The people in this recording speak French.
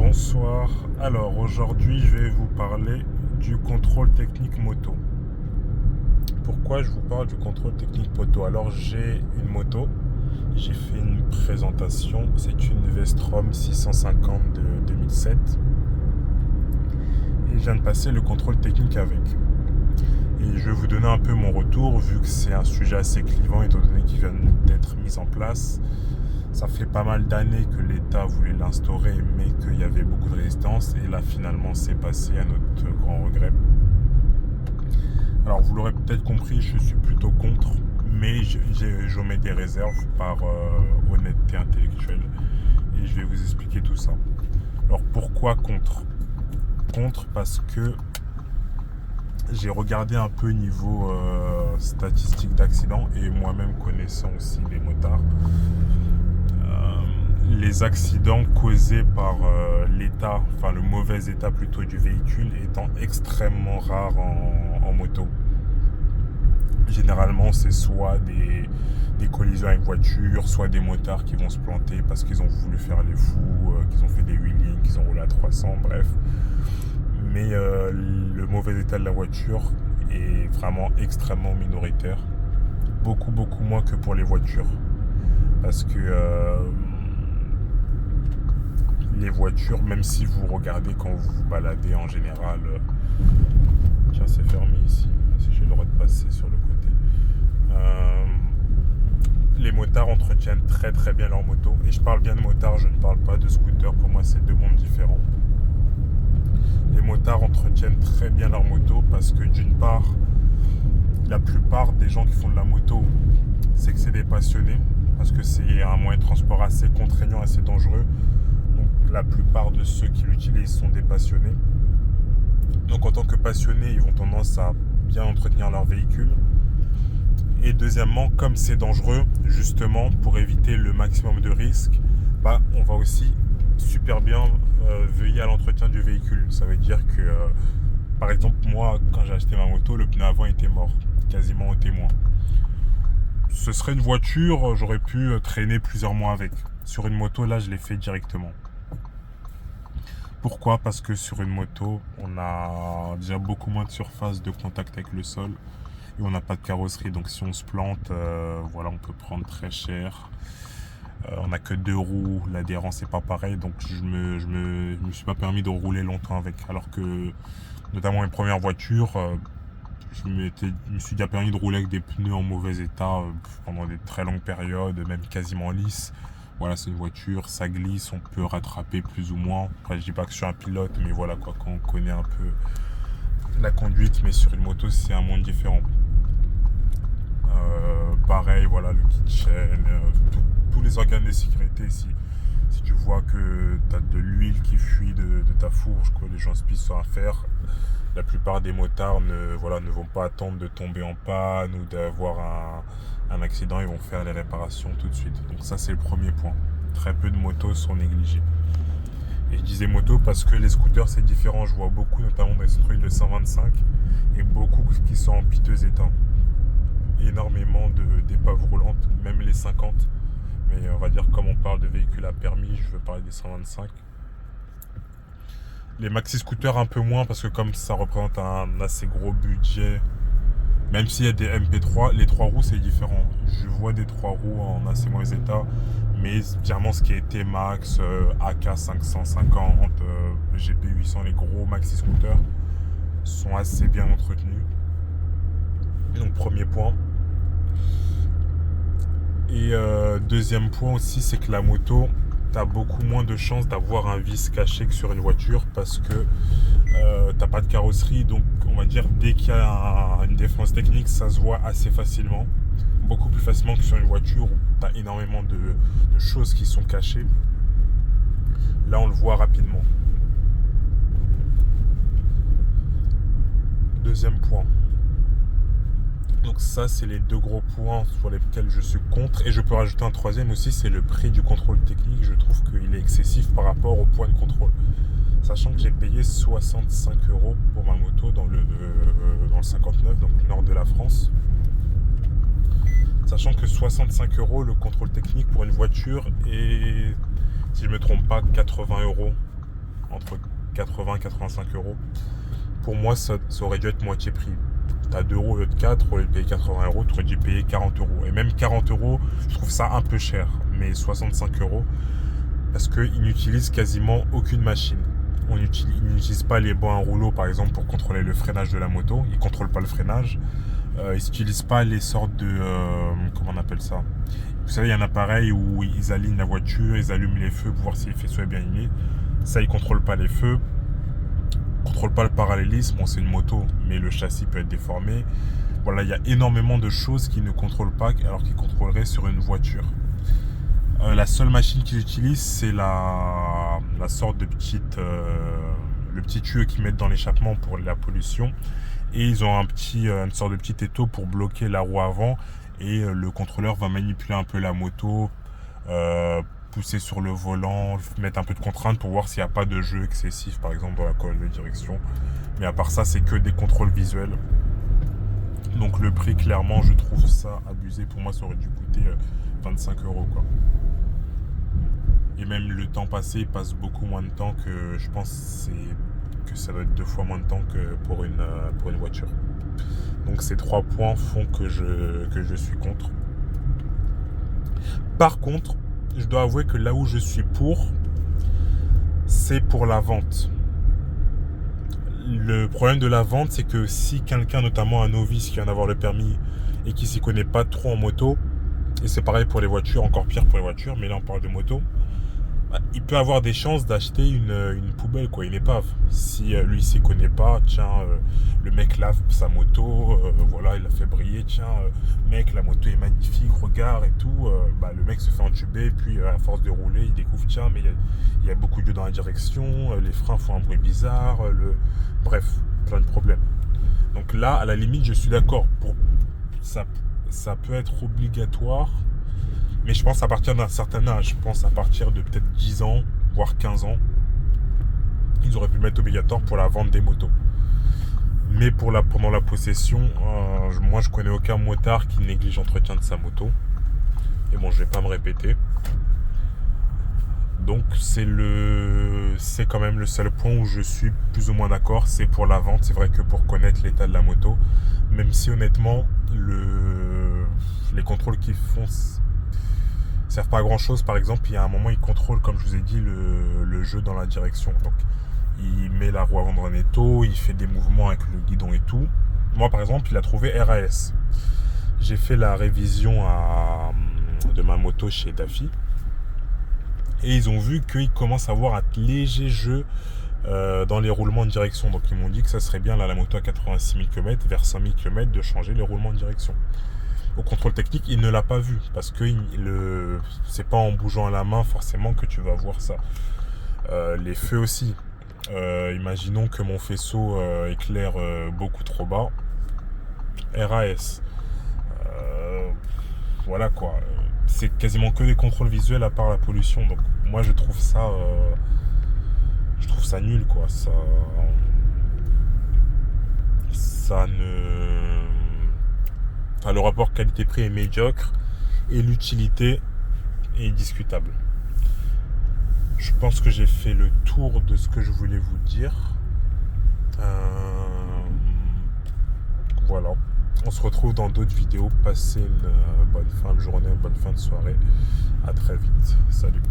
Bonsoir. Alors aujourd'hui je vais vous parler du contrôle technique moto. Pourquoi je vous parle du contrôle technique moto? Alors j'ai une moto, j'ai fait une présentation, c'est une Vestrom 650 de 2007 et je viens de passer le contrôle technique avec. Et je vais vous donner un peu mon retour vu que c'est un sujet assez clivant étant donné qu'il vient d'être mis en place. Ça fait pas mal d'années que l'État voulait l'instaurer, mais qu'il y avait beaucoup de résistance. Et là, finalement, c'est passé à notre grand regret. Alors, vous l'aurez peut-être compris, je suis plutôt contre, mais j'omets des réserves par honnêteté intellectuelle. Et je vais vous expliquer tout ça. Alors, pourquoi contre? Contre parce que j'ai regardé un peu niveau statistique d'accidents et moi-même connaissant aussi les motards. Les accidents causés par l'état, enfin le mauvais état plutôt du véhicule étant extrêmement rares en moto. Généralement, c'est soit des collisions avec voiture, soit des motards qui vont se planter parce qu'ils ont voulu faire les fous, qu'ils ont fait des wheelings, qu'ils ont roulé à 300, bref. Mais le mauvais état de la voiture est vraiment extrêmement minoritaire. Beaucoup moins que pour les voitures. Parce que les voitures, même si vous regardez quand vous vous baladez en général, tiens, c'est fermé ici, si j'ai le droit de passer sur le côté. Les motards entretiennent très bien leur moto. Et je parle bien de motards, je ne parle pas de scooter. Pour moi, c'est deux mondes différents. Les motards entretiennent très bien leur moto parce que d'une part, la plupart des gens qui font de la moto, c'est que c'est des passionnés. Parce que c'est un moyen de transport assez contraignant, assez dangereux. Donc la plupart de ceux qui l'utilisent sont des passionnés. Donc en tant que passionnés, ils vont tendance à bien entretenir leur véhicule. Et deuxièmement, comme c'est dangereux, justement, pour éviter le maximum de risques, on va aussi super bien veiller à l'entretien du véhicule. Ça veut dire que, par exemple, moi, quand j'ai acheté ma moto, le pneu avant était mort, quasiment au témoin. Ce serait une voiture, j'aurais pu traîner plusieurs mois avec. Sur une moto, là, je l'ai fait directement. Pourquoi? Parce que sur une moto, on a déjà beaucoup moins de surface de contact avec le sol et on n'a pas de carrosserie. Donc si on se plante, on peut prendre très cher. On n'a que deux roues, l'adhérence n'est pas pareil, donc je me suis pas permis de rouler longtemps avec. Alors que, notamment mes premières voitures, je me suis déjà permis de rouler avec des pneus en mauvais état pendant des très longues périodes, même quasiment lisses. Voilà, c'est une voiture, ça glisse, on peut rattraper plus ou moins. Après, je dis pas que je suis un pilote, mais voilà quoi, quand on connaît un peu la conduite, mais sur une moto, c'est un monde différent. Pareil, voilà, le kit-chain, tous les organes de sécurité. Si tu vois que tu as de l'huile qui fuit de ta fourche, que les gens se pissent sur un fer, la plupart des motards ne vont pas attendre de tomber en panne ou d'avoir un accident, ils vont faire les réparations tout de suite. Donc ça, c'est le premier point. Très peu de motos sont négligées. Et je disais moto parce que les scooters, c'est différent. Je vois beaucoup, notamment des Struy de 125 et beaucoup qui sont en piteux état. Énormément d'épaves roulantes, même les 50. Mais on va dire, comme on parle de véhicules à permis, je veux parler des 125. Les maxi scooters un peu moins parce que comme ça représente un assez gros budget, même s'il y a des MP3, les 3 roues c'est différent. Je vois des 3 roues en assez mauvais état, mais clairement ce qui a été Max, AK 550, GP 800, les gros maxi scooters sont assez bien entretenus. Donc premier point. Et deuxième point aussi, c'est que la moto, t'as beaucoup moins de chances d'avoir un vice caché que sur une voiture parce que t'as pas de carrosserie. Donc on va dire dès qu'il y a une défense technique, ça se voit assez facilement. Beaucoup plus facilement que sur une voiture où t'as énormément de choses qui sont cachées. Là on le voit rapidement. Deuxième point. Donc ça, c'est les deux gros points sur lesquels je suis contre. Et je peux rajouter un troisième aussi, c'est le prix du contrôle technique. Je trouve qu'il est excessif par rapport au point de contrôle. Sachant que j'ai payé 65 € pour ma moto dans le 59, donc le nord de la France. Sachant que 65 € le contrôle technique pour une voiture et, si je ne me trompe pas, 80 € entre 80 et 85 euros. Pour moi, ça aurait dû être moitié prix. T'as 2 euros au lieu de 4, au lieu de payer 80 euros, tu aurais dû payer 40 euros. Et même 40 euros, je trouve ça un peu cher. Mais 65 euros, parce qu'ils n'utilisent quasiment aucune machine. Ils n'utilisent pas les bancs à rouleau, par exemple, pour contrôler le freinage de la moto. Ils ne contrôlent pas le freinage. Ils n'utilisent pas les sortes de... comment on appelle ça? Vous savez, il y a un appareil où ils alignent la voiture, ils allument les feux pour voir si les faisceaux est bien aligné. Ça, ils ne contrôlent pas les feux. Ils ne contrôlent pas le parallélisme. Bon, c'est une moto, mais le châssis peut être déformé. Voilà, il y a énormément de choses qu'ils ne contrôlent pas, alors qu'ils contrôleraient sur une voiture. La seule machine qu'ils utilisent, c'est la sorte de petite... le petit tuyau qu'ils mettent dans l'échappement pour la pollution. Et ils ont une sorte de petit étau pour bloquer la roue avant. Et le contrôleur va manipuler un peu la moto, pousser sur le volant, mettre un peu de contrainte pour voir s'il n'y a pas de jeu excessif, par exemple dans la colonne de direction. Mais à part ça, c'est que des contrôles visuels. Donc le prix, clairement, je trouve ça abusé. Pour moi, ça aurait dû coûter 25 euros, quoi. Et même le temps passé passe beaucoup moins de temps que je pense que ça doit être 2 fois moins de temps que pour une voiture. Donc ces 3 points font que je suis contre. Par contre, je dois avouer que là où je suis pour, c'est pour la vente. Le problème de la vente, c'est que si quelqu'un, notamment un novice qui vient d'avoir le permis et qui s'y connaît pas trop en moto, et c'est pareil pour les voitures, encore pire pour les voitures, mais là on parle de moto, il peut avoir des chances d'acheter une poubelle, quoi, une épave. Si lui s'y connaît pas, tiens, le mec lave sa moto, voilà, il l'a fait briller, tiens, mec, la moto est magnifique, regarde et tout. Le mec se fait entuber, puis à force de rouler, il découvre, tiens, mais il y a beaucoup d'eau dans la direction, les freins font un bruit bizarre, bref, plein de problèmes. Donc là, à la limite, je suis d'accord. Ça peut être obligatoire. Mais je pense à partir d'un certain âge, je pense à partir de peut-être 10 ans, voire 15 ans, ils auraient pu le mettre obligatoire pour la vente des motos. Mais pendant la possession, moi je connais aucun motard qui néglige l'entretien de sa moto. Et bon, je vais pas me répéter. Donc c'est quand même le seul point où je suis plus ou moins d'accord, c'est pour la vente. C'est vrai que pour connaître l'état de la moto, même si honnêtement, les contrôles qu'ils font servent pas à grand chose. Par exemple, il y a un moment, il contrôle, comme je vous ai dit, le jeu dans la direction. Donc, il met la roue avant dans un étau, il fait des mouvements avec le guidon et tout. Moi, par exemple, il a trouvé RAS. J'ai fait la révision de ma moto chez Daffy. Et ils ont vu qu'il commence à avoir un léger jeu dans les roulements de direction. Donc, ils m'ont dit que ça serait bien, là, la moto à 86 000 km, vers 5 000 km, de changer les roulements de direction. Au contrôle technique, il ne l'a pas vu parce que c'est pas en bougeant à la main forcément que tu vas voir ça. Les feux aussi. Imaginons que mon faisceau éclaire beaucoup trop bas. RAS. Voilà quoi. C'est quasiment que des contrôles visuels à part la pollution. Donc moi je trouve ça nul quoi. Le rapport qualité-prix est médiocre et l'utilité est discutable. Je pense que j'ai fait le tour de ce que je voulais vous dire. Voilà. On se retrouve dans d'autres vidéos. Passez une bonne fin de journée, une bonne fin de soirée. À très vite. Salut.